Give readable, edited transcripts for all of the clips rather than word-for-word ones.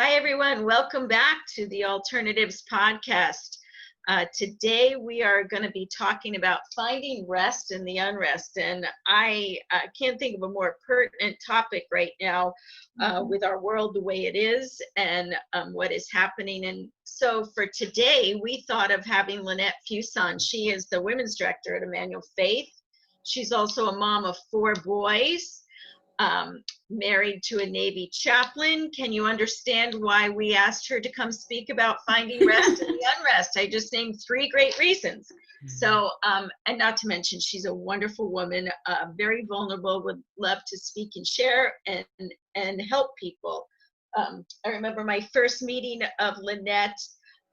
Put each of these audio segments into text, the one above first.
Hi, everyone. Welcome back to the Alternatives Podcast. Today, we are going to be talking about finding rest in the unrest. And I can't think of a more pertinent topic right now with our world the way it is and what is happening. And so for today, we thought of having Lynette Fuson. She is the women's director at Emmanuel Faith. She's also a mom of 4 boys. Married to a Navy chaplain. Can you understand why we asked her to come speak about finding rest in the unrest? I just named 3 great reasons. So, and not to mention, she's a wonderful woman, very vulnerable, would love to speak and share and help people. I remember my first meeting of Lynette.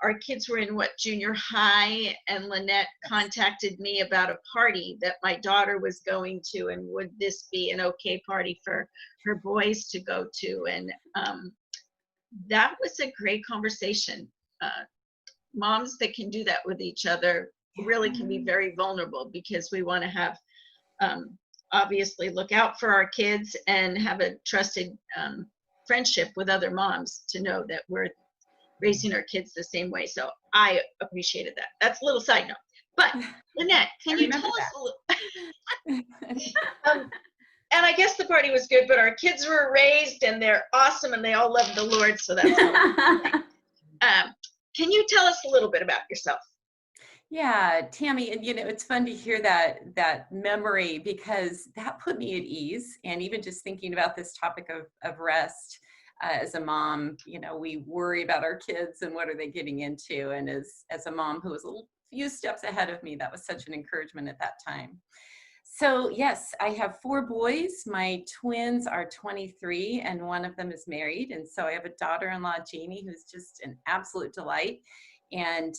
Our kids were in junior high, and Lynette contacted me about a party that my daughter was going to, and would this be an okay party for her boys to go to? And that was a great conversation. Moms that can do that with each other really can be very vulnerable, because we want to have, obviously look out for our kids and have a trusted friendship with other moms to know that we're raising our kids the same way. So I appreciated that. That's a little side note. But Lynette, can you tell us a little? And I guess the party was good, but our kids were raised and they're awesome and they all love the Lord. So that's can you tell us a little bit about yourself? Yeah, Tammy, and it's fun to hear that memory, because that put me at ease. And even just thinking about this topic of rest, as a mom, we worry about our kids and what are they getting into. And as a mom who was a few steps ahead of me, that was such an encouragement at that time. So yes, I have 4 boys. My twins are 23 and one of them is married. And so I have a daughter-in-law, Jamie, who's just an absolute delight. And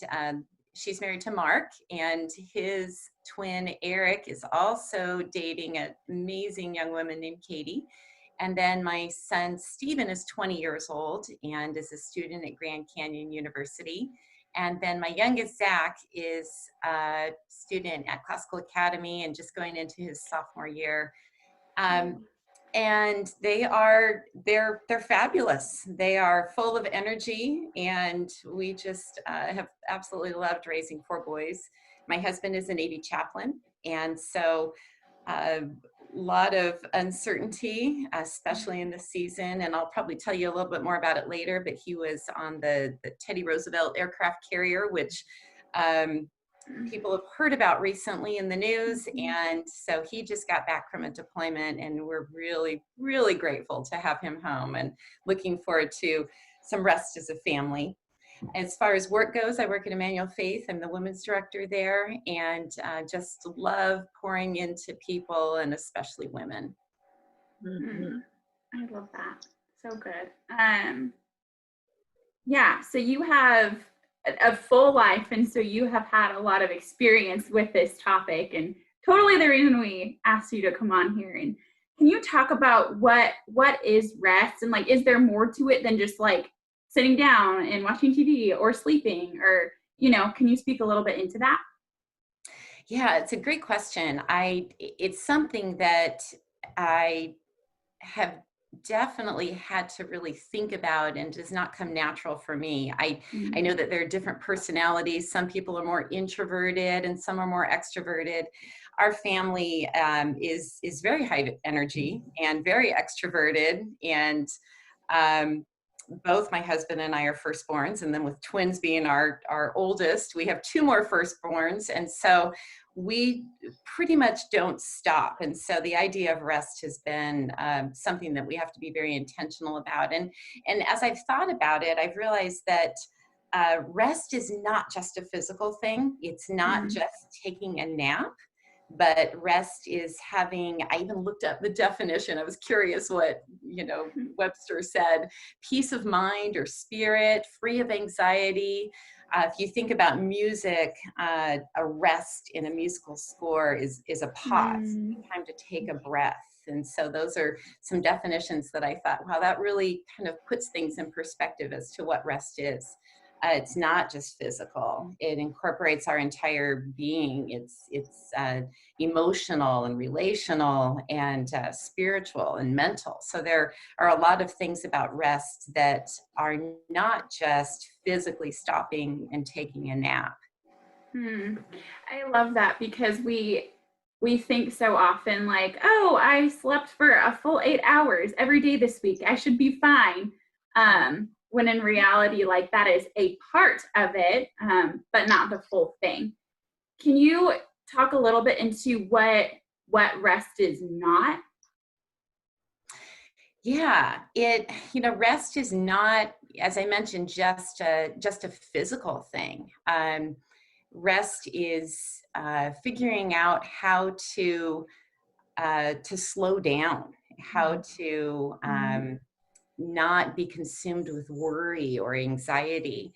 she's married to Mark, and his twin, Eric, is also dating an amazing young woman named Katie. And then my son, Stephen, is 20 years old and is a student at Grand Canyon University. And then my youngest, Zach, is a student at Classical Academy and just going into his sophomore year. And they're fabulous. They are full of energy, and we just have absolutely loved raising 4 boys. My husband is a Navy chaplain, and so a lot of uncertainty, especially in this season, and I'll probably tell you a little bit more about it later, but he was on the Teddy Roosevelt aircraft carrier, which people have heard about recently in the news, and so he just got back from a deployment, and we're really, really grateful to have him home and looking forward to some rest as a family. As far as work goes, I work at Emmanuel Faith. I'm the women's director there, and just love pouring into people, and especially women. I love that. So good. Yeah, so you have a full life, and so you have had a lot of experience with this topic, and totally the reason we asked you to come on here. And can you talk about what is rest, and is there more to it than just sitting down and watching TV or sleeping, or, can you speak a little bit into that? Yeah, it's a great question. It's something that I have definitely had to really think about, and does not come natural for me. I know that there are different personalities. Some people are more introverted and some are more extroverted. Our family is very high energy and very extroverted, and both my husband and I are firstborns, and then with twins being our oldest, we have 2 more firstborns, and so we pretty much don't stop. And so the idea of rest has been something that we have to be very intentional about. And as I've thought about it, I've realized that rest is not just a physical thing. It's not just taking a nap. But rest is having, I even looked up the definition. I was curious what, Webster said, peace of mind or spirit, free of anxiety. If you think about music, a rest in a musical score is a pause, time to take a breath. And so those are some definitions that I thought, wow, that really kind of puts things in perspective as to what rest is. It's not just physical. It incorporates our entire being. It's emotional and relational and spiritual and mental. So there are a lot of things about rest that are not just physically stopping and taking a nap. I love that because we think so often like, oh, I slept for a full 8 hours every day this week, I should be fine. When in reality, like, that is a part of it, but not the full thing. Can you talk a little bit into what rest is not? Yeah, rest is not, as I mentioned, just a physical thing. Rest is figuring out how to slow down, how to not be consumed with worry or anxiety.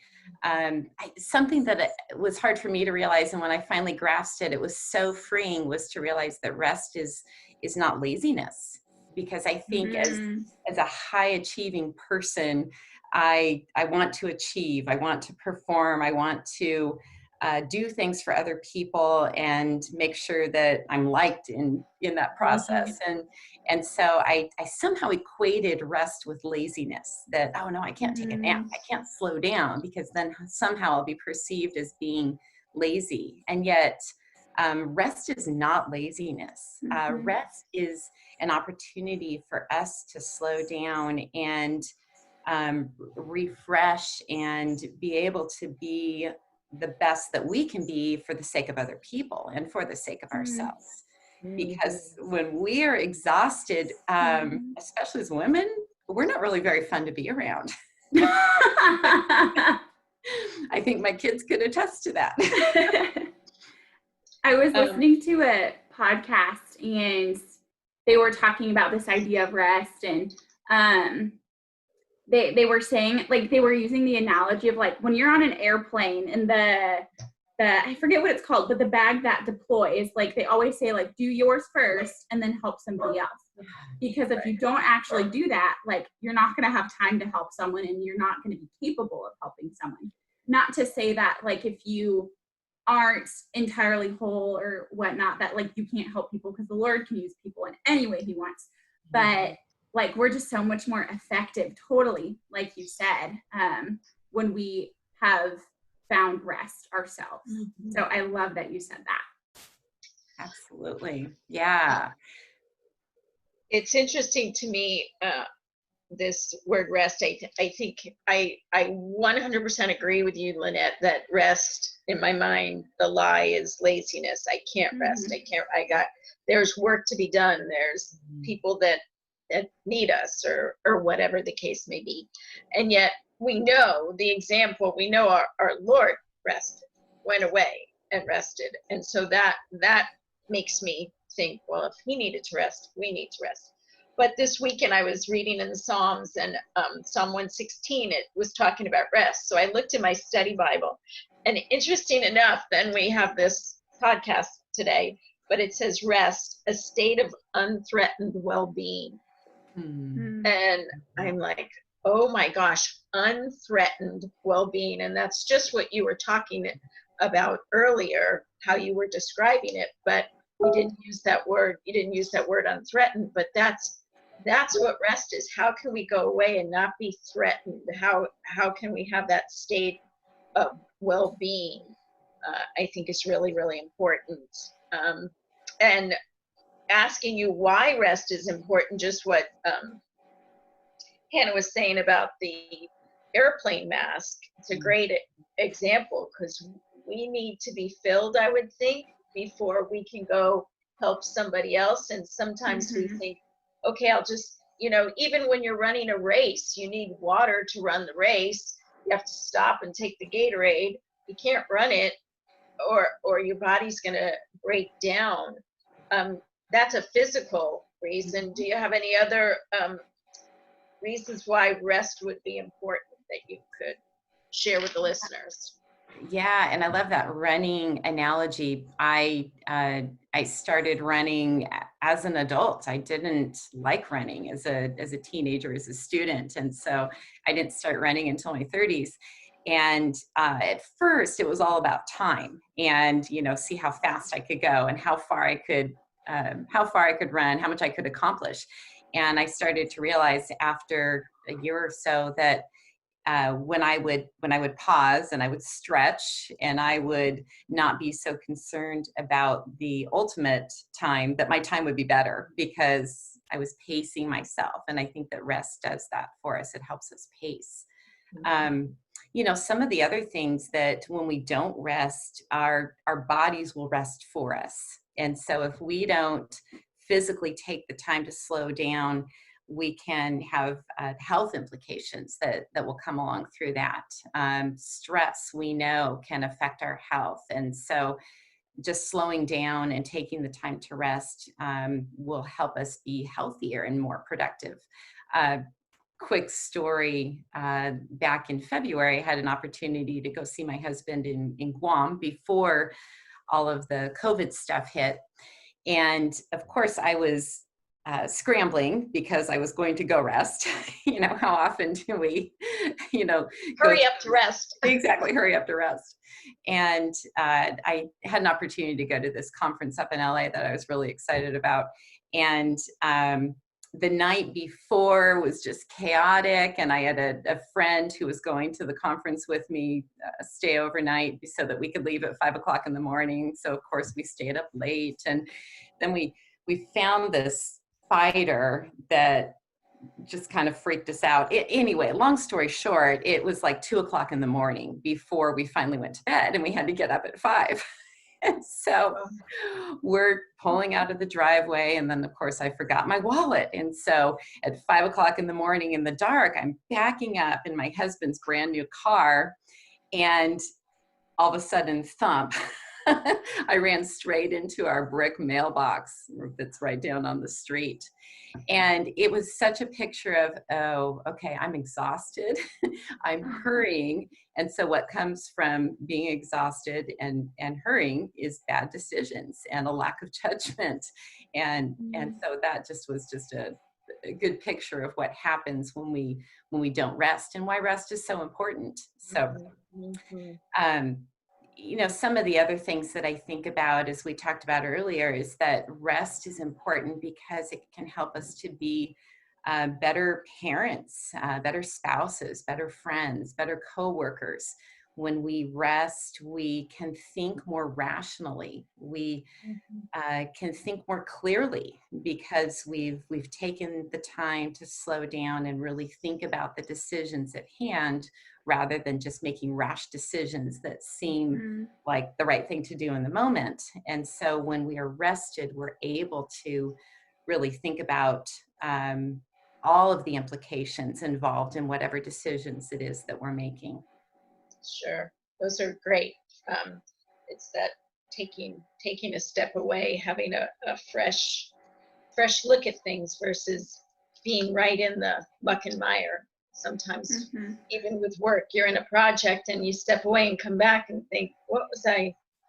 Something that was hard for me to realize, and when I finally grasped it, it was so freeing, was to realize that rest is not laziness. Because I think as a high achieving person, I want to achieve, I want to perform, I want to do things for other people and make sure that I'm liked in that process. And so I somehow equated rest with laziness, that, oh no, I can't take a nap, I can't slow down, because then somehow I'll be perceived as being lazy. And yet rest is not laziness. Rest is an opportunity for us to slow down and refresh and be able to be the best that we can be for the sake of other people and for the sake of ourselves. Because when we are exhausted, especially as women, we're not really very fun to be around. I think my kids could attest to that. I was listening to a podcast and they were talking about this idea of rest, and they were saying, like, they were using the analogy of, like, when you're on an airplane and the I forget what it's called, but the bag that deploys, like, they always say, like, do yours first and then help somebody else. Because if you don't actually do that, like, you're not going to have time to help someone and you're not going to be capable of helping someone. Not to say that, like, if you aren't entirely whole or whatnot, that, like, you can't help people, because the Lord can use people in any way he wants. But like, we're just so much more effective, totally, like you said, when we have found rest ourselves. So I love that you said that. Absolutely. Yeah. It's interesting to me, this word rest. I think I 100% agree with you, Lynette, that rest, in my mind, the lie is laziness. I can't rest. There's work to be done. There's people that need us, or whatever the case may be. And yet we know the example, we know our Lord rested, went away and rested. And so that makes me think, well, if he needed to rest, we need to rest. But this weekend I was reading in the Psalms, and Psalm 116, it was talking about rest. So I looked in my study Bible, and interesting enough, then we have this podcast today, but it says rest, a state of unthreatened well-being. And I'm like, oh my gosh, unthreatened well-being. And that's just what you were talking about earlier, how you were describing it, but we didn't use that word. You didn't use that word unthreatened, but that's what rest is. How can we go away and not be threatened? How can we have that state of well-being? I think is really, really important. And asking you why rest is important, just what Hannah was saying about the airplane mask. It's a great example, because we need to be filled, I would think, before we can go help somebody else. And sometimes we think, okay, I'll just, even when you're running a race, you need water to run the race. You have to stop and take the Gatorade. You can't run it, or your body's going to break down. That's a physical reason. Do you have any other reasons why rest would be important that you could share with the listeners? Yeah, and I love that running analogy. I started running as an adult. I didn't like running as a teenager, as a student, and so I didn't start running until my 30s. And at first it was all about time and, see how fast I could go and how far I could run, how much I could accomplish. And I started to realize after a year or so that when I would pause and I would stretch and I would not be so concerned about the ultimate time, that my time would be better because I was pacing myself. And I think that rest does that for us. It helps us pace. Some of the other things that when we don't rest, our bodies will rest for us. And so if we don't physically take the time to slow down, we can have health implications that will come along through that. Stress, we know, can affect our health. And so just slowing down and taking the time to rest will help us be healthier and more productive. Quick story, back in February, I had an opportunity to go see my husband in Guam before all of the COVID stuff hit. And of course I was scrambling because I was going to go rest. How often do we, hurry up to rest? Exactly, hurry up to rest. And I had an opportunity to go to this conference up in LA that I was really excited about. And the night before was just chaotic. And I had a friend who was going to the conference with me stay overnight so that we could leave at 5 o'clock in the morning. So of course we stayed up late. And then we found this fighter that just kind of freaked us out. Anyway, long story short, it was like 2 o'clock in the morning before we finally went to bed and we had to get up at 5. And so we're pulling out of the driveway. And then of course I forgot my wallet. And so at 5 o'clock in the morning in the dark, I'm backing up in my husband's brand new car. And all of a sudden, thump, I ran straight into our brick mailbox that's right down on the street. And it was such a picture of, oh, okay, I'm exhausted. I'm hurrying. And so what comes from being exhausted and hurrying is bad decisions and a lack of judgment. And so that was just a good picture of what happens when we don't rest and why rest is so important. So, some of the other things that I think about, as we talked about earlier, is that rest is important because it can help us to be better parents, better spouses, better friends, better coworkers. When we rest, we can think more rationally. We can think more clearly because we've taken the time to slow down and really think about the decisions at hand, rather than just making rash decisions that seem like the right thing to do in the moment. And so when we are rested, we're able to really think about all of the implications involved in whatever decisions it is that we're making. Sure, those are great. It's that taking a step away, having a fresh look at things versus being right in the muck and mire. Sometimes even with work, you're in a project and you step away and come back and think,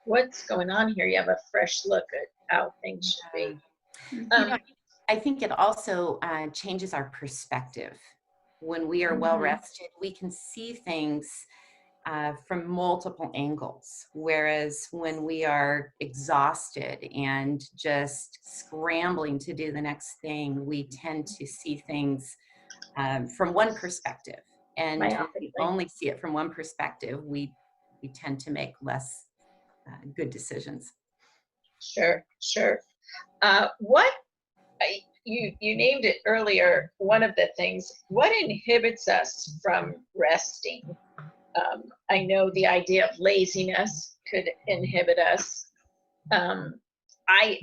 what's going on here? You have a fresh look at how things should be. I think it also changes our perspective. When we are well rested, we can see things from multiple angles. Whereas when we are exhausted and just scrambling to do the next thing, we tend to see things from one perspective. And when we only see it from one perspective, we tend to make less good decisions. Sure. You named it earlier, one of the things, what inhibits us from resting? I know the idea of laziness could inhibit us. I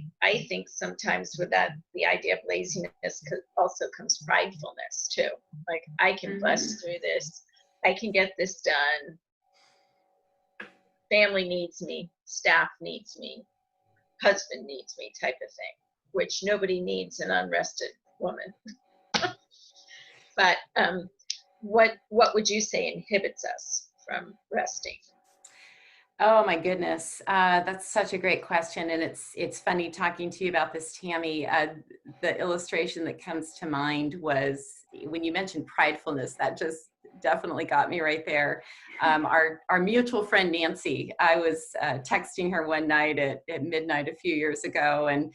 think sometimes with that, the idea of laziness also comes pridefulness too. Like, I can bust through this. I can get this done. Family needs me. Staff needs me. Husband needs me, type of thing, which nobody needs an unrested woman. But what would you say inhibits us from resting? Oh my goodness, that's such a great question, and it's funny talking to you about this, Tammy. The illustration that comes to mind was when you mentioned pridefulness. That definitely got me right there. Our mutual friend, Nancy, I was texting her one night at midnight a few years ago, and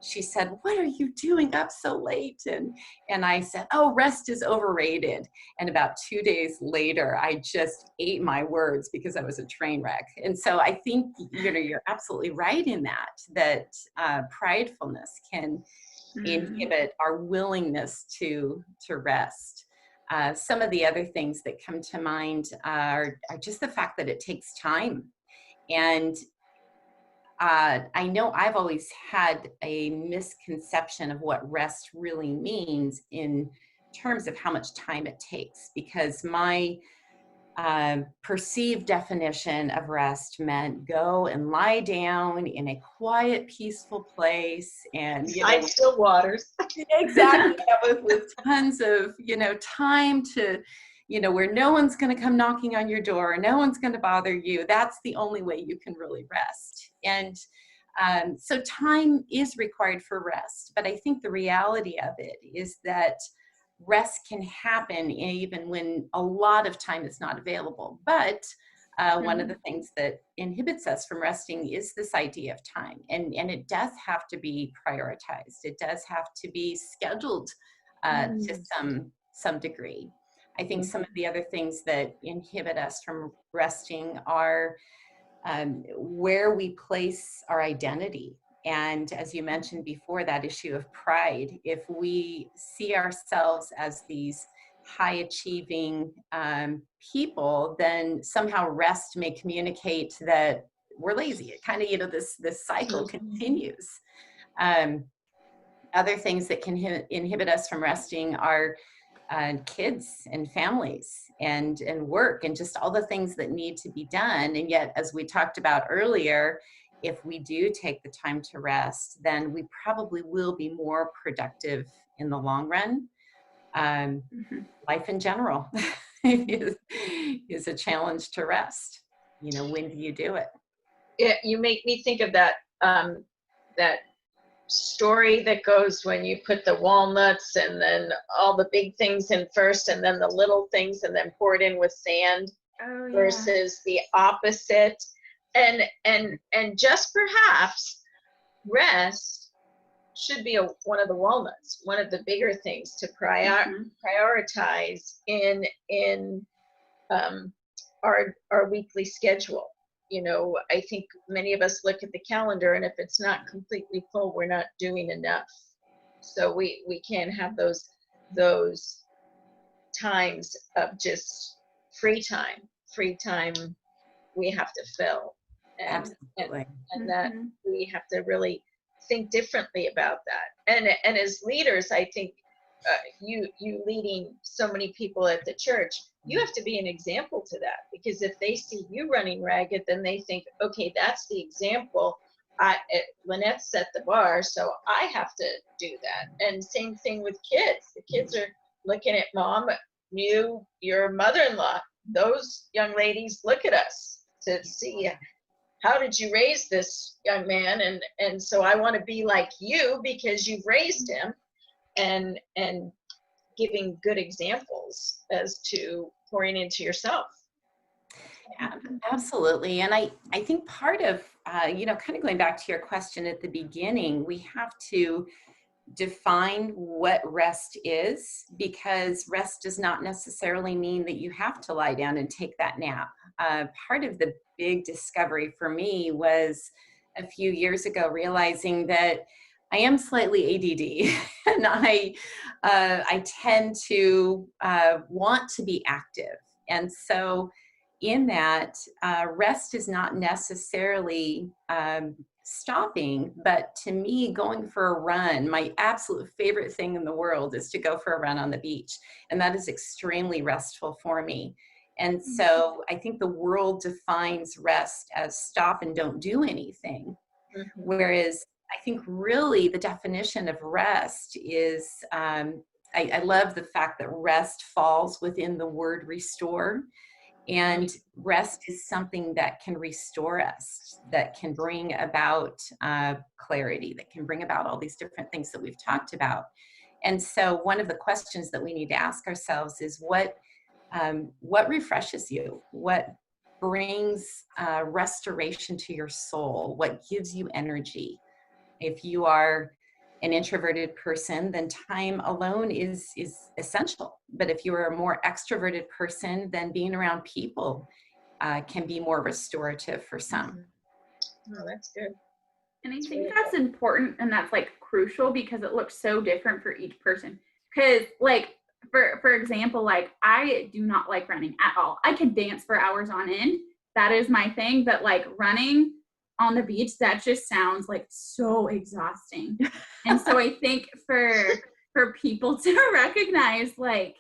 she said, "What are you doing up so late?" And I said, "Oh, rest is overrated." And about 2 days later, I just ate my words because I was a train wreck. And so I think, you're absolutely right in that pridefulness can inhibit our willingness to rest. Some of the other things that come to mind are just the fact that it takes time. And I know I've always had a misconception of what rest really means in terms of how much time it takes, because my perceived definition of rest meant go and lie down in a quiet, peaceful place, and Side still waters. exactly, with tons of time to where no one's going to come knocking on your door, no one's going to bother you. That's the only way you can really rest. And so time is required for rest, but I think the reality of it is that rest can happen even when a lot of time is not available. But one of the things that inhibits us from resting is this idea of time. And it does have to be prioritized. It does have to be scheduled to some degree. I think some of the other things that inhibit us from resting are where we place our identity. And as you mentioned before, that issue of pride, if we see ourselves as these high achieving people, then somehow rest may communicate that we're lazy. It kind of, this cycle continues. Other things that can inhibit us from resting are kids and families and work and just all the things that need to be done. And yet, as we talked about earlier, if we do take the time to rest, then we probably will be more productive in the long run. Life in general is a challenge to rest. When do you do it? Yeah, you make me think of that that story that goes when you put the walnuts and then all the big things in first and then the little things and then pour it in with sand versus the opposite. And just perhaps rest should be one of the walnuts, one of the bigger things to prioritize in our weekly schedule. I think many of us look at the calendar, and if it's not completely full, we're not doing enough. So we can't have those times of just free time we have to fill. Absolutely. And that we have to really think differently about that. And as leaders, I think you leading so many people at the church, you have to be an example to that, because if they see you running ragged, then they think, okay, that's the example. Lynette set the bar, so I have to do that. And same thing with kids. The kids are looking at mom, your mother-in-law. Those young ladies look at us to see, how did you raise this young man? And so I want to be like you because you've raised him, and giving good examples as to pouring into yourself. Yeah, absolutely. And I think part of, kind of going back to your question at the beginning, we have to define what rest is, because rest does not necessarily mean that you have to lie down and take that nap. Part of the big discovery for me was a few years ago realizing that I am slightly ADD, and I tend to want to be active. And so in that, rest is not necessarily stopping, but to me, going for a run, my absolute favorite thing in the world is to go for a run on the beach. And that is extremely restful for me. And so I think the world defines rest as stop and don't do anything. Whereas I think really the definition of rest is, I love the fact that rest falls within the word restore. And rest is something that can restore us, that can bring about clarity, that can bring about all these different things that we've talked about. And so one of the questions that we need to ask ourselves is what what refreshes you? What brings restoration to your soul? What gives you energy? If you are an introverted person, then time alone is essential. But if you are a more extroverted person, then being around people can be more restorative for some. Oh, that's good. And I think that's important, and that's like crucial because it looks so different for each person. Because like for example, like I do not like running at all. I could dance for hours on end. That is my thing. But like running on the beach, that just sounds like so exhausting. And so I think for people to recognize like,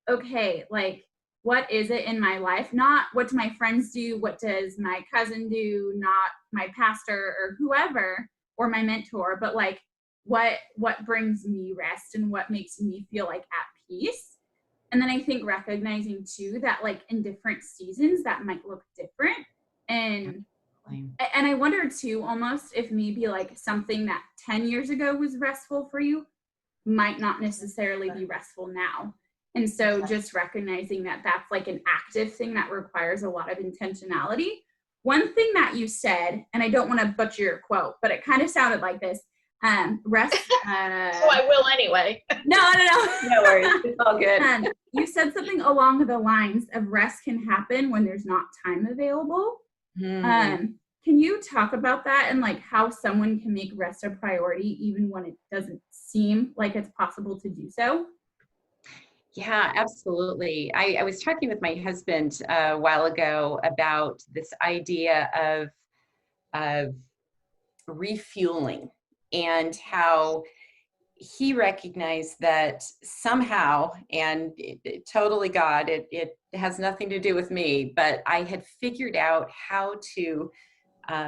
okay, like what is it in my life? Not what do my friends do, what does my cousin do, not my pastor or whoever or my mentor, but like what brings me rest and what makes me feel like at peace. And then I think recognizing too that like in different seasons that might look different. And I wonder too almost if maybe like something that 10 years ago was restful for you might not necessarily be restful now. And so just recognizing that that's like an active thing that requires a lot of intentionality. One thing that you said, and I don't want to butcher your quote, but it kind of sounded like this, rest. So I will anyway. No. No worries, it's all good. You said something along the lines of rest can happen when there's not time available. Can you talk about that and like how someone can make rest a priority even when it doesn't seem like it's possible to do so? Yeah, absolutely. I was talking with my husband a while ago about this idea of refueling and how he recognized that somehow, and totally God, it has nothing to do with me, but I had figured out how to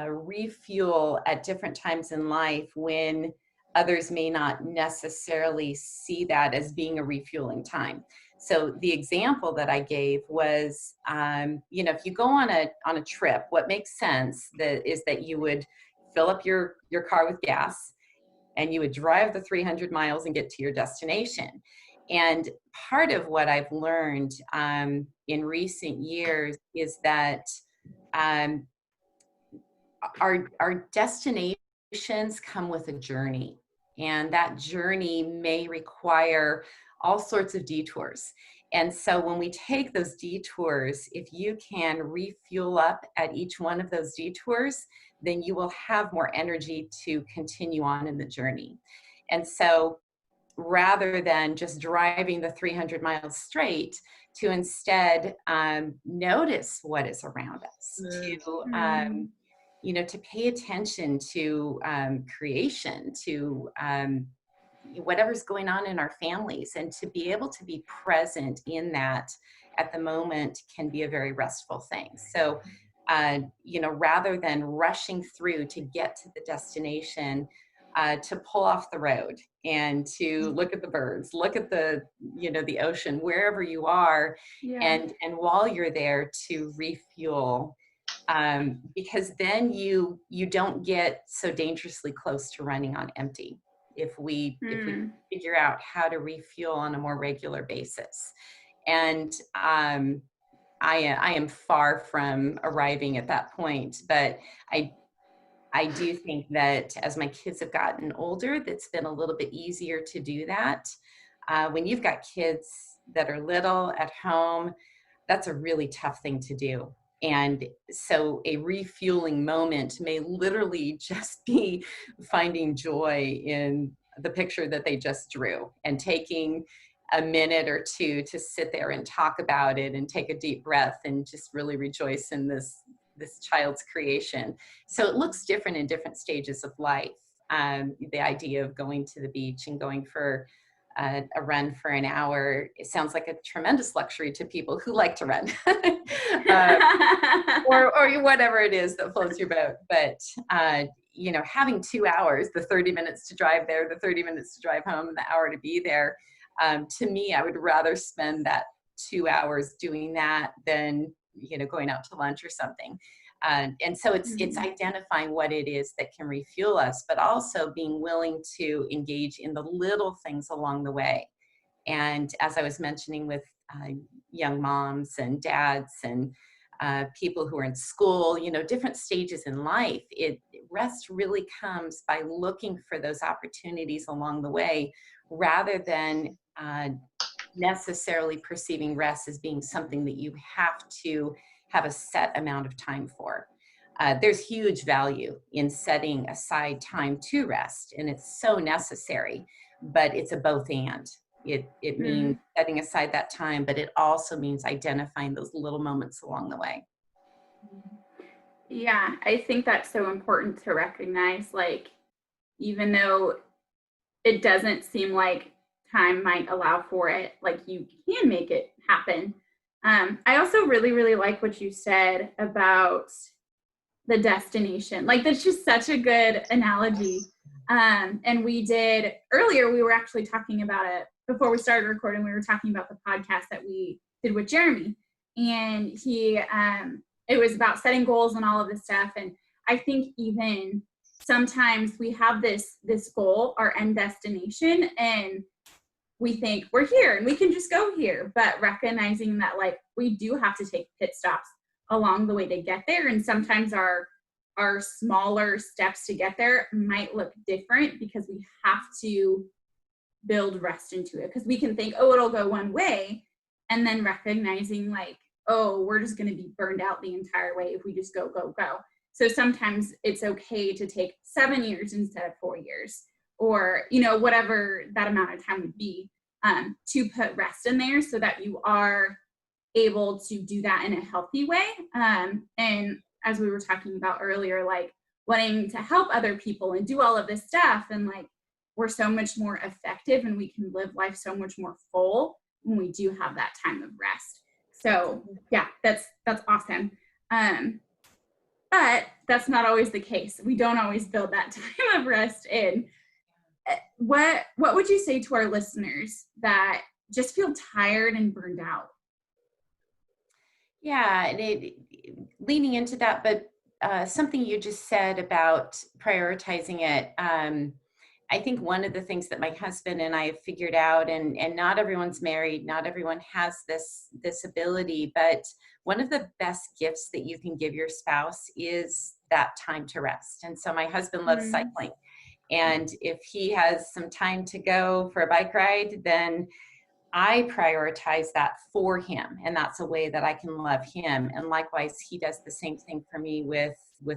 refuel at different times in life when others may not necessarily see that as being a refueling time. So the example that I gave was, if you go on a trip, what makes sense is that you would fill up your car with gas and you would drive the 300 miles and get to your destination. And part of what I've learned in recent years is that our destinations come with a journey, and that journey may require all sorts of detours. And so when we take those detours, if you can refuel up at each one of those detours, then you will have more energy to continue on in the journey. And so rather than just driving the 300 miles straight, to instead notice what is around us, to pay attention to creation, to whatever's going on in our families, and to be able to be present in that at the moment can be a very restful thing. So, rather than rushing through to get to the destination, to pull off the road and to look at the birds, look at the ocean, wherever you are, and while you're there to refuel. Because then you don't get so dangerously close to running on empty if we figure out how to refuel on a more regular basis. And I am far from arriving at that point, but I do think that as my kids have gotten older, that's been a little bit easier to do that. When you've got kids that are little at home, that's a really tough thing to do. And so a refueling moment may literally just be finding joy in the picture that they just drew and taking a minute or two to sit there and talk about it and take a deep breath and just really rejoice in this child's creation. So it looks different in different stages of life. The idea of going to the beach and going for a run for an hour, it sounds like a tremendous luxury to people who like to run, or whatever it is that floats your boat. But having 2 hours, the 30 minutes to drive there, the 30 minutes to drive home, and the hour to be there, to me, I would rather spend that 2 hours doing that than going out to lunch or something. And so it's identifying what it is that can refuel us, but also being willing to engage in the little things along the way. And as I was mentioning with young moms and dads and people who are in school, different stages in life. Rest really comes by looking for those opportunities along the way, rather than necessarily perceiving rest as being something that you have to have a set amount of time for. There's huge value in setting aside time to rest, and it's so necessary, but it's a both and. It means setting aside that time, but it also means identifying those little moments along the way. Yeah, I think that's so important to recognize, like, even though it doesn't seem like time might allow for it, like, you can make it happen. I also really, really like what you said about the destination. Like, that's just such a good analogy. And we did earlier, we were actually talking about it before we started recording. We were talking about the podcast that we did with Jeremy, and it was about setting goals and all of this stuff. And I think even sometimes we have this goal, our end destination, and we think we're here and we can just go here, but recognizing that, like, we do have to take pit stops along the way to get there. And sometimes our smaller steps to get there might look different because we have to build rest into it. Because we can think, oh, it'll go one way, and then recognizing, like, oh, we're just going to be burned out the entire way if we just go. So sometimes it's okay to take 7 years instead of 4 years, or, whatever that amount of time would be, to put rest in there so that you are able to do that in a healthy way. And as we were talking about earlier, like, wanting to help other people and do all of this stuff, and, like, we're so much more effective and we can live life so much more full when we do have that time of rest. So yeah, that's awesome. But that's not always the case. We don't always build that time of rest in. What would you say to our listeners that just feel tired and burned out? Yeah, and leaning into that, but something you just said about prioritizing it. I think one of the things that my husband and I have figured out, and not everyone's married, not everyone has this ability, but one of the best gifts that you can give your spouse is that time to rest. And so my husband loves cycling. And if he has some time to go for a bike ride, then I prioritize that for him. And that's a way that I can love him. And likewise, he does the same thing for me with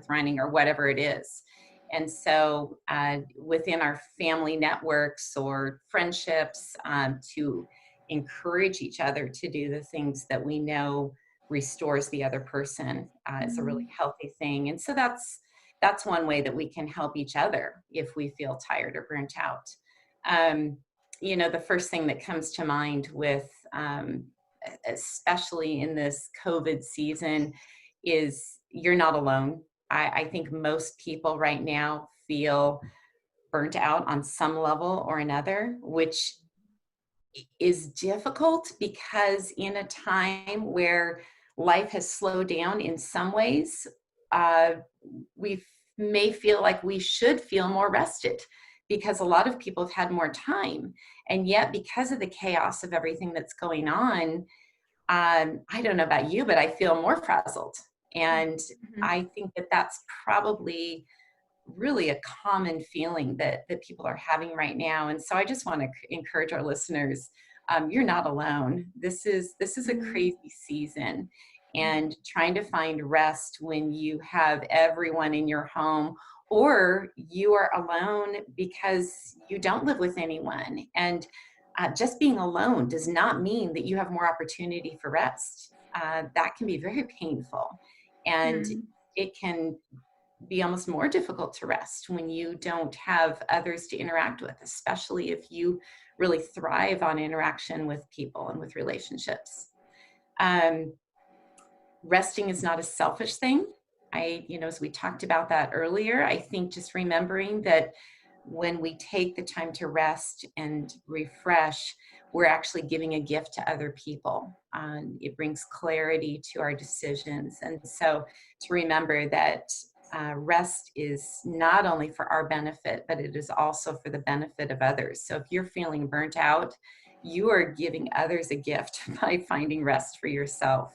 running or whatever it is. And so within our family networks or friendships, to encourage each other to do the things that we know restores the other person is a really healthy thing. And so that's one way that we can help each other if we feel tired or burnt out. The first thing that comes to mind with, especially in this COVID season, is you're not alone. I think most people right now feel burnt out on some level or another, which is difficult because in a time where life has slowed down in some ways, we may feel like we should feel more rested because a lot of people have had more time. And yet, because of the chaos of everything that's going on, I don't know about you, but I feel more frazzled. And I think that that's probably really a common feeling that people are having right now. And so I just want to encourage our listeners, you're not alone. This is a crazy season, and trying to find rest when you have everyone in your home, or you are alone because you don't live with anyone. And just being alone does not mean that you have more opportunity for rest. That can be very painful. And it can be almost more difficult to rest when you don't have others to interact with, especially if you really thrive on interaction with people and with relationships. Resting is not a selfish thing. As we talked about that earlier, I think just remembering that when we take the time to rest and refresh, we're actually giving a gift to other people. It brings clarity to our decisions. And so to remember that rest is not only for our benefit, but it is also for the benefit of others. So if you're feeling burnt out, you are giving others a gift by finding rest for yourself.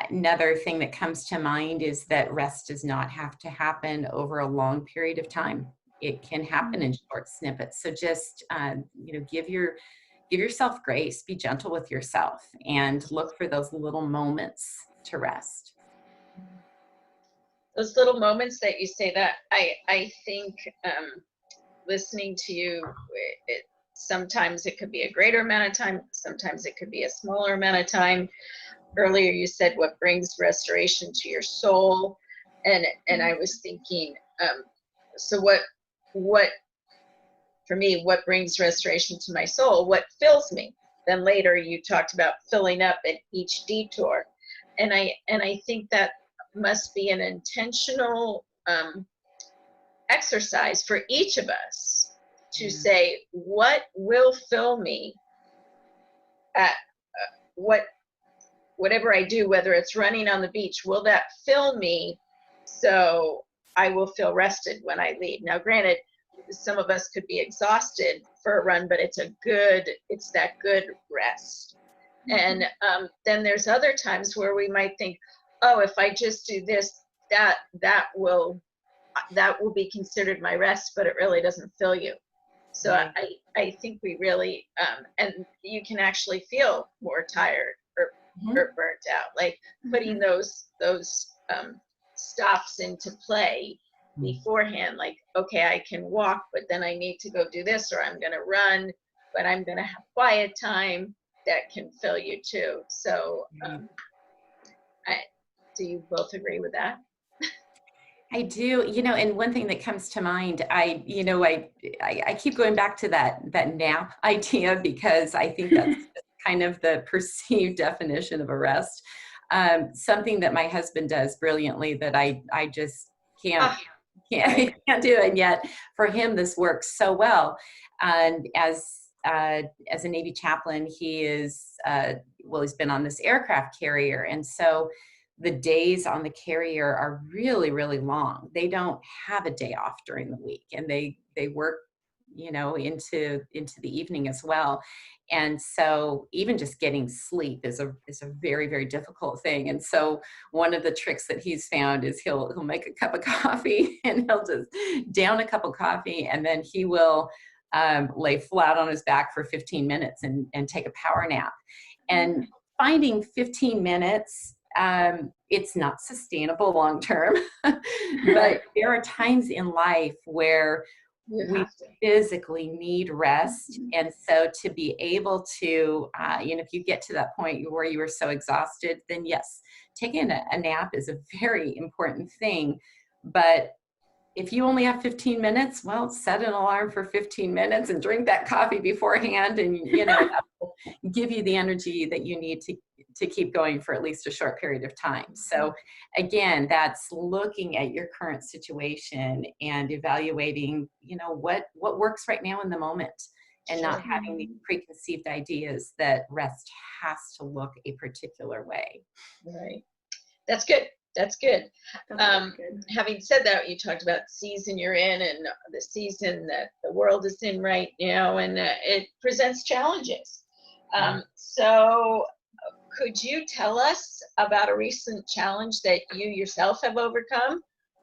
Another thing that comes to mind is that rest does not have to happen over a long period of time. It can happen in short snippets. So just, give yourself grace, be gentle with yourself, and look for those little moments to rest. Those little moments that you say that, I think listening to you, sometimes it could be a greater amount of time, sometimes it could be a smaller amount of time. Earlier you said what brings restoration to your soul, and I was thinking, so what for me, what brings restoration to my soul, what fills me? Then later you talked about filling up at each detour, and I think that must be an intentional exercise for each of us to say, what will fill me at whatever I do, whether it's running on the beach, will that fill me so I will feel rested when I leave? Now, granted, some of us could be exhausted for a run, but it's that good rest. And then there's other times where we might think, oh, if I just do this, that will be considered my rest, but it really doesn't fill you. So I think we really, and you can actually feel more tired or burnt out, like putting those stops into play beforehand, like, okay, I can walk, but then I need to go do this, or I'm going to run, but I'm going to have quiet time. That can fill you too. So do you both agree with that? I do, and one thing that comes to mind, I keep going back to that nap idea, because I think that's kind of the perceived definition of a rest. Something that my husband does brilliantly that I just can't do, and yet for him this works so well. And as a Navy chaplain, he is he's been on this aircraft carrier, and so the days on the carrier are really, really long. They don't have a day off during the week, and they work, into the evening as well. And so even just getting sleep is a very, very difficult thing. And so one of the tricks that he's found is he'll make a cup of coffee, and he'll just down a cup of coffee, and then he will lay flat on his back for 15 minutes and take a power nap. And finding 15 minutes, it's not sustainable long term, but there are times in life where we physically need rest. And so to be able to, if you get to that point where you are so exhausted, then yes, taking a nap is a very important thing. But if you only have 15 minutes, well, set an alarm for 15 minutes and drink that coffee beforehand, and that will give you the energy that you need to keep going for at least a short period of time. So again, that's looking at your current situation and evaluating, what works right now in the moment, and not having these preconceived ideas that rest has to look a particular way. Right. That's good. That's good. Having said that, you talked about the season you're in and the season that the world is in right now, and it presents challenges. So could you tell us about a recent challenge that you yourself have overcome,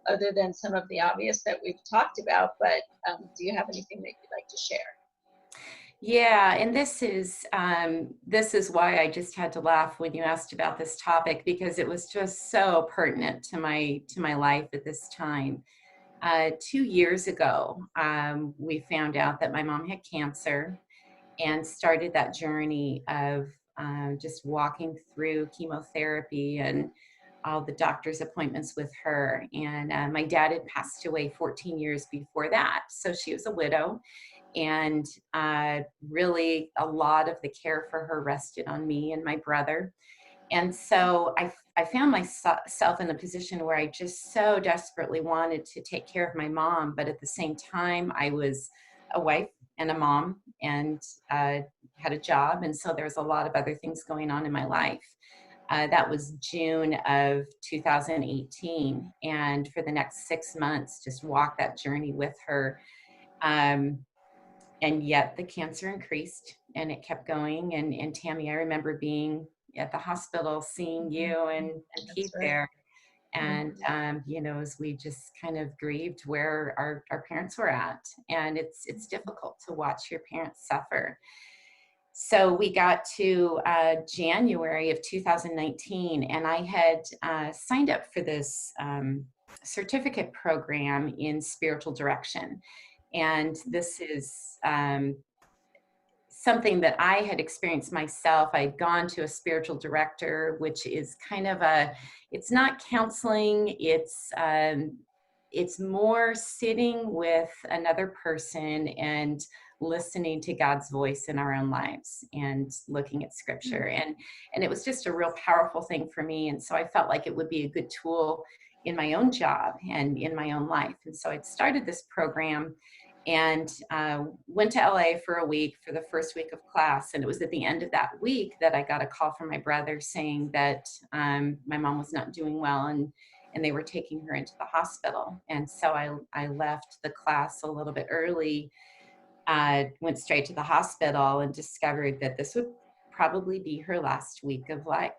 other than some of the obvious that we've talked about, but do you have anything that you'd like to share? Yeah, and this is why I just had to laugh when you asked about this topic, because it was just so pertinent to my life at this time. 2 years ago, we found out that my mom had cancer, and started that journey of just walking through chemotherapy and all the doctor's appointments with her. And my dad had passed away 14 years before that, so she was a widow. And really a lot of the care for her rested on me and my brother. And so I found myself in a position where I just so desperately wanted to take care of my mom, but at the same time, I was a wife and a mom, and had a job. And so there was a lot of other things going on in my life. That was June of 2018. And for the next 6 months, just walked that journey with her. and yet the cancer increased and it kept going. And Tammy, I remember being at the hospital, seeing you and Pete right. there. And, you know, as we just kind of grieved where our parents were at. And it's difficult to watch your parents suffer. So we got to January of 2019, and I had signed up for this certificate program in spiritual direction. And this is something that I had experienced myself. I'd gone to a spiritual director, which is kind of it's not counseling, it's more sitting with another person and listening to God's voice in our own lives and looking at scripture. And it was just a real powerful thing for me. And so I felt like it would be a good tool in my own job and in my own life. And so I'd started this program and went to LA for a week for the first week of class. And it was at the end of that week that I got a call from my brother saying that my mom was not doing well and they were taking her into the hospital. And so I left the class a little bit early, went straight to the hospital and discovered that this would probably be her last week of life.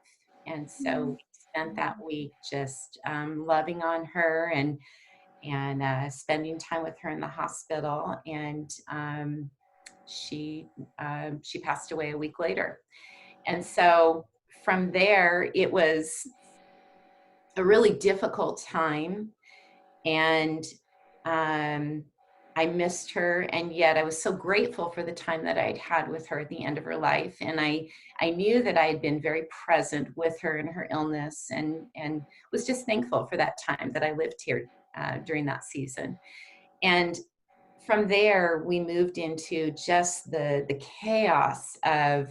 And so we spent that week just loving on her and spending time with her in the hospital. And she passed away a week later. And so from there, it was a really difficult time. And I missed her. And yet I was so grateful for the time that I'd had with her at the end of her life. And I knew that I had been very present with her in her illness and was just thankful for that time that I lived here during that season. And from there, we moved into just the chaos of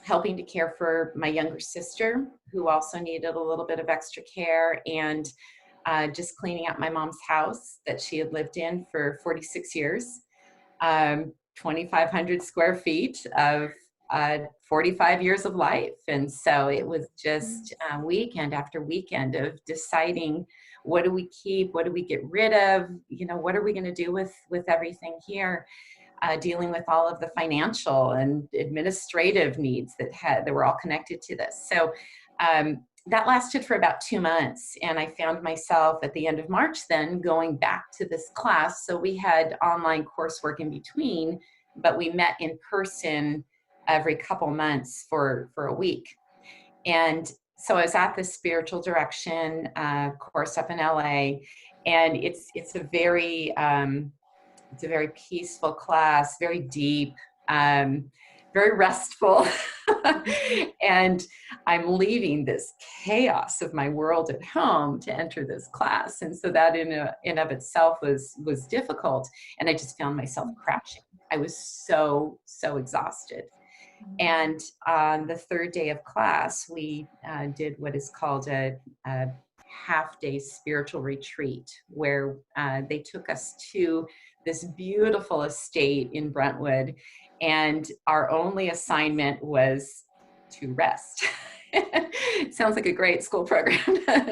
helping to care for my younger sister, who also needed a little bit of extra care, and just cleaning out my mom's house that she had lived in for 46 years, 2,500 square feet of 45 years of life. And so it was just weekend after weekend of deciding, what do we keep? What do we get rid of? You know, what are we going to do with everything here? Dealing with all of the financial and administrative needs that were all connected to this. So that lasted for about 2 months. And I found myself at the end of March then going back to this class. So we had online coursework in between, but we met in person every couple months for a week. And so I was at this spiritual direction course up in LA, and it's a very peaceful class, very deep, very restful. And I'm leaving this chaos of my world at home to enter this class. And so that in of itself was difficult. And I just found myself crashing. I was so exhausted. And on the third day of class, we did what is called a half-day spiritual retreat, where they took us to this beautiful estate in Brentwood, and our only assignment was to rest. Sounds like a great school program,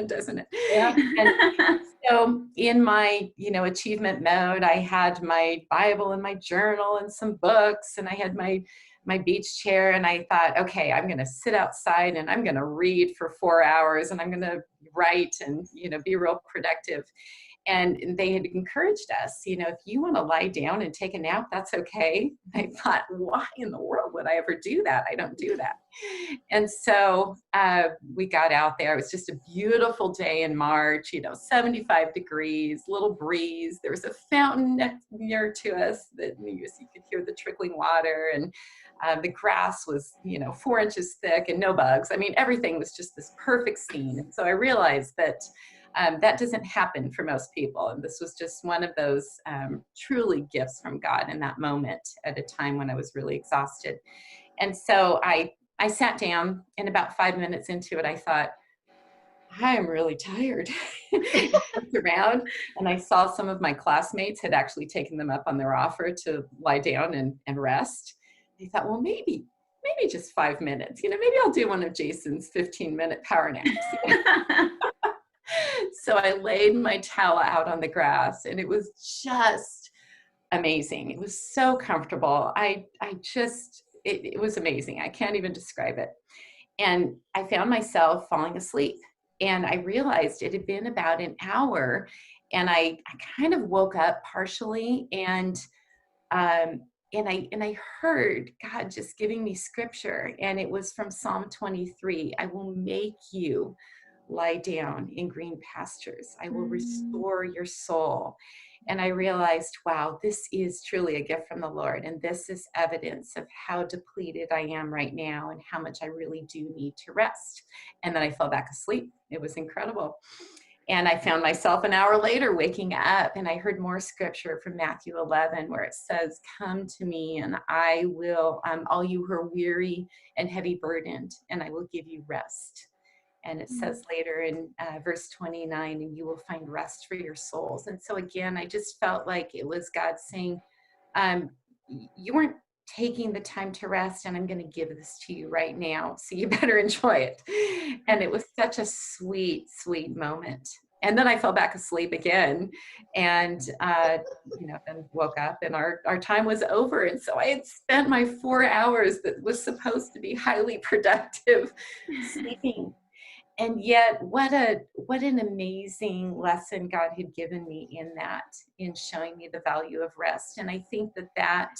doesn't it? Yeah. And so in my, achievement mode, I had my Bible and my journal and some books, and I had my beach chair, and I thought, okay, I'm going to sit outside and I'm going to read for 4 hours, and I'm going to write and, be real productive. And they had encouraged us, if you want to lie down and take a nap, that's okay. I thought, why in the world would I ever do that? I don't do that. And so we got out there. It was just a beautiful day in March, 75 degrees, little breeze. There was a fountain near to us that you could hear the trickling water, and the grass was, 4 inches thick and no bugs. I mean, everything was just this perfect scene. And so I realized that that doesn't happen for most people. And this was just one of those truly gifts from God in that moment at a time when I was really exhausted. And so I sat down, and about 5 minutes into it, I thought, I'm really tired. I looked around, and I saw some of my classmates had actually taken them up on their offer to lie down and rest. I thought, well, maybe just 5 minutes, maybe I'll do one of Jason's 15-minute power naps. So I laid my towel out on the grass, and it was just amazing. It was so comfortable. It was amazing. I can't even describe it. And I found myself falling asleep, and I realized it had been about an hour, and I kind of woke up partially, and I heard God just giving me scripture, and it was from Psalm 23. I will make you lie down in green pastures. I will restore your soul. And I realized, wow, this is truly a gift from the Lord. And this is evidence of how depleted I am right now and how much I really do need to rest. And then I fell back asleep. It was incredible. And I found myself an hour later waking up, and I heard more scripture from Matthew 11, where it says, come to me and I will, all you who are weary and heavy burdened, and I will give you rest. And it says later in verse 29, and you will find rest for your souls. And so again, I just felt like it was God saying, you weren't taking the time to rest, and I'm going to give this to you right now, so you better enjoy it. And it was such a sweet, sweet moment. And then I fell back asleep again, and then woke up, and our time was over. And so I had spent my 4 hours that was supposed to be highly productive sleeping. And yet, what an amazing lesson God had given me in showing me the value of rest. And I think that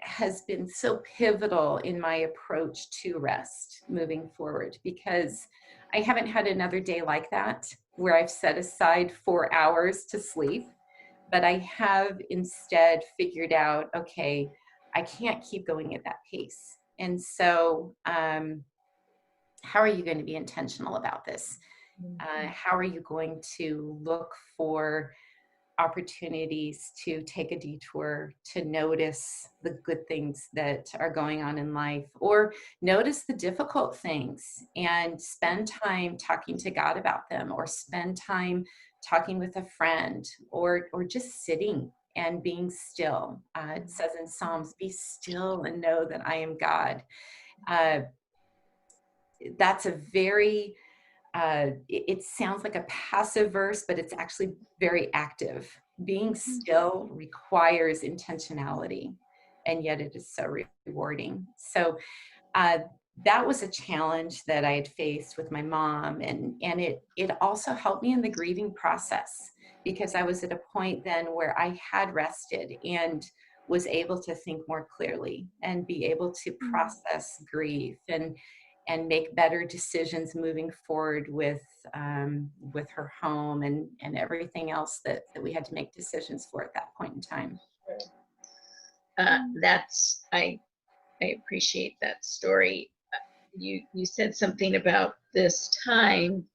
has been so pivotal in my approach to rest moving forward, because I haven't had another day like that where I've set aside 4 hours to sleep, but I have instead figured out, okay, I can't keep going at that pace. And so, how are you going to be intentional about this? How are you going to look for opportunities to take a detour, to notice the good things that are going on in life, or notice the difficult things and spend time talking to God about them, or spend time talking with a friend, or just sitting and being still. It says in Psalms, be still and know that I am God. That's a very, it sounds like a passive verse, but it's actually very active. Being still requires intentionality, and yet it is so rewarding. So that was a challenge that I had faced with my mom, and it also helped me in the grieving process, because I was at a point then where I had rested and was able to think more clearly and be able to process grief and make better decisions moving forward with her home and everything else that we had to make decisions for at that point in time. I appreciate that story. You said something about this time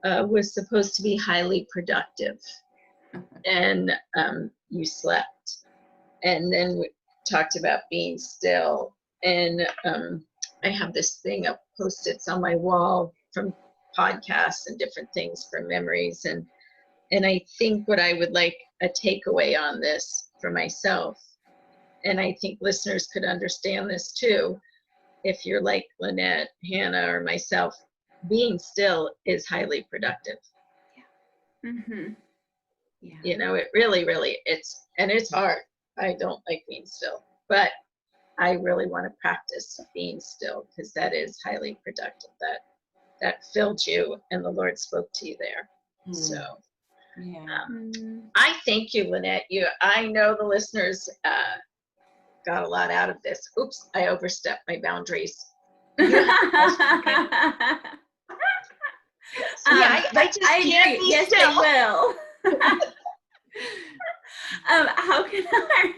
was supposed to be highly productive, and you slept, and then we talked about being still, and I have this thing of Post-its on my wall from podcasts and different things for memories. And I think what I would like a takeaway on this for myself, and I think listeners could understand this too, if you're like Lynette, Hannah, or myself, being still is highly productive. Yeah. Mm-hmm. Yeah. You know, it really, it's hard. I don't like being still, but I really want to practice being still, because that is highly productive. That filled you, and the Lord spoke to you there. So I thank you, Lynette. I know the listeners got a lot out of this. Oops, I overstepped my boundaries. I just can't be yes, still. I will. How can our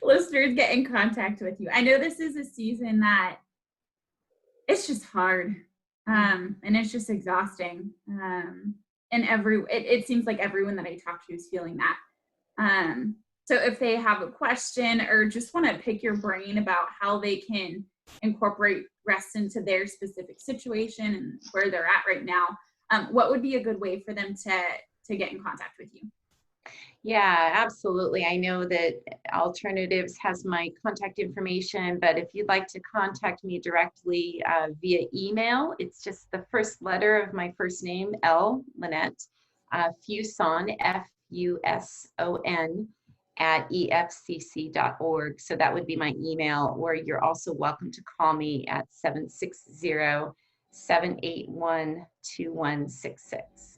listeners get in contact with you? I know this is a season that it's just hard, and it's just exhausting. And it seems like everyone that I talk to is feeling that. So if they have a question or just want to pick your brain about how they can incorporate rest into their specific situation and where they're at right now, what would be a good way for them to get in contact with you? Yeah, absolutely. I know that Alternatives has my contact information, but if you'd like to contact me directly via email, it's just the first letter of my first name, Lynette Fuson, Fuson at efcc.org. So that would be my email, or you're also welcome to call me at 760-781-2166.